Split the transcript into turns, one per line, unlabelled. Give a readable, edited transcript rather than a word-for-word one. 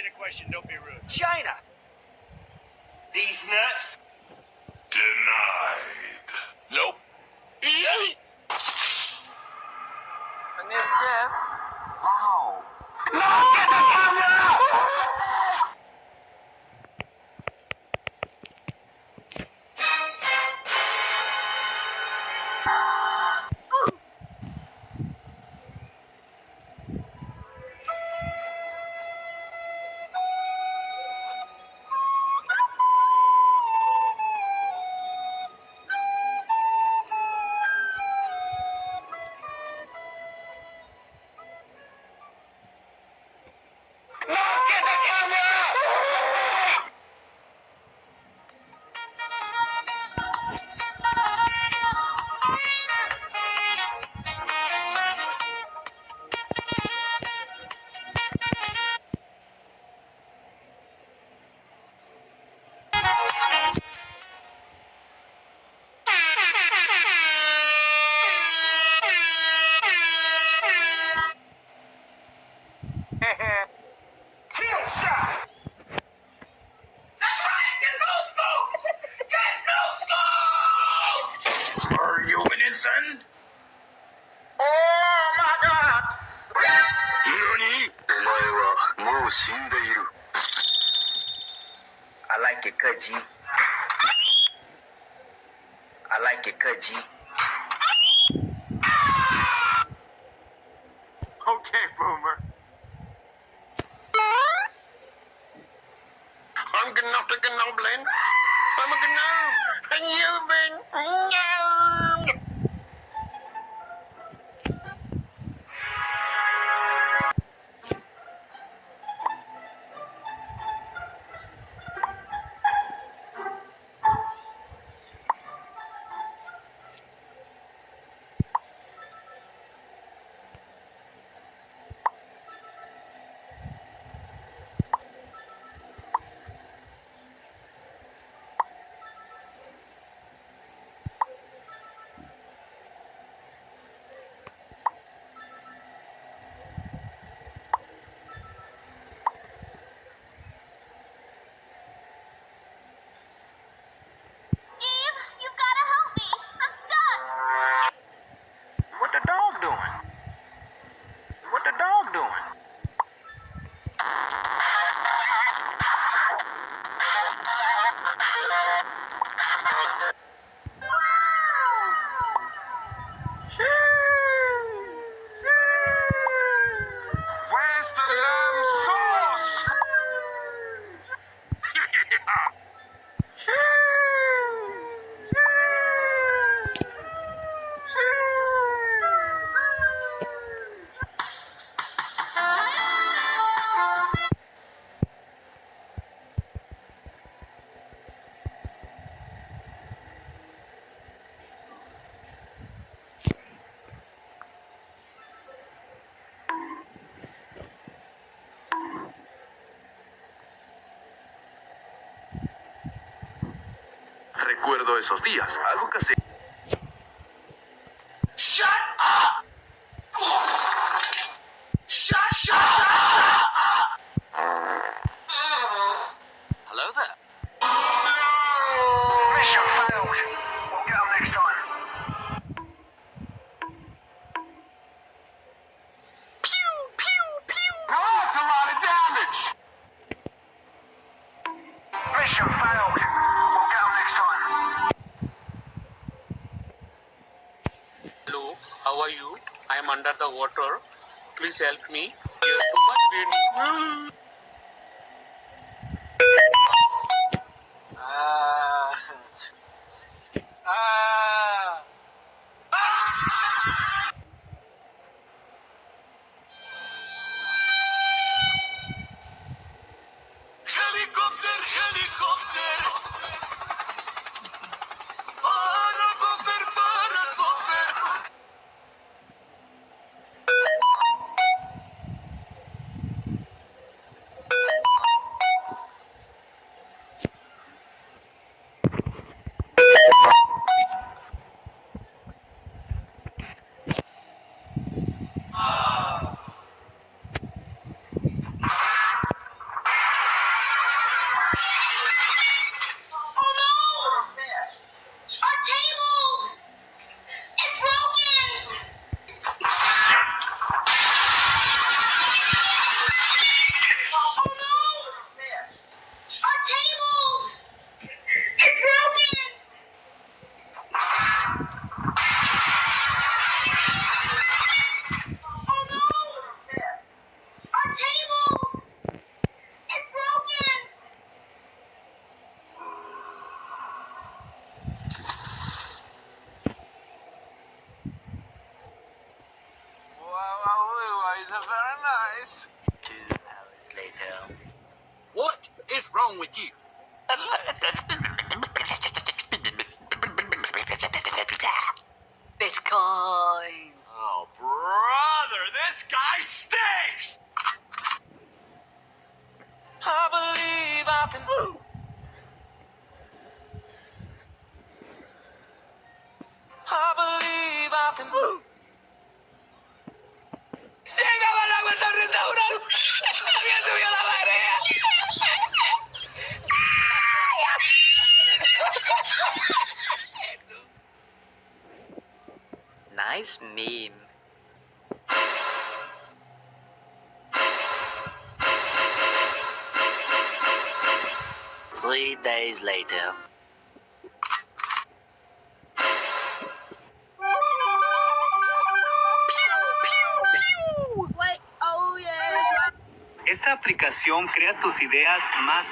asking a question. Don't be rude.
China.
These nuts?
Denied. Nope.
And if death. Wow.
Look at the camera! Kill shot!
Are you winning, son?
Oh my God.
NANI?お前はもう死んでいる。
I like it cut, G. I like it cut, G.
Okay, Boomer. I'm Gnofta Gnoblin. I'm a gnome, and you've been gnomed.
Steve, you've got to help me. I'm stuck.
What the dog doing? What the dog doing?
Where's the lamb sauce?
Recuerdo esos días. Algo que se...
Shut up! Shut up!
Hello there.
Mission failed. We'll get 'em next time.
Pew, pew, pew.
Oh, that's a lot of damage. Mission failed. We'll get 'em next time.
Hello, how are you? I am under the water. Please help me. There's too much raining.
Helicopter, helicopter. Paracofer, paracofer.
very nice.
2 hours later.
What is wrong with you?
Bitcoin.
Oh, brother, this guy stinks!
I believe I can. I believe I can. ¡Llegaba la vuelta al restaurante! ¡Había subido la marea! Nice meme. Three days later.
Esta aplicación crea tus ideas más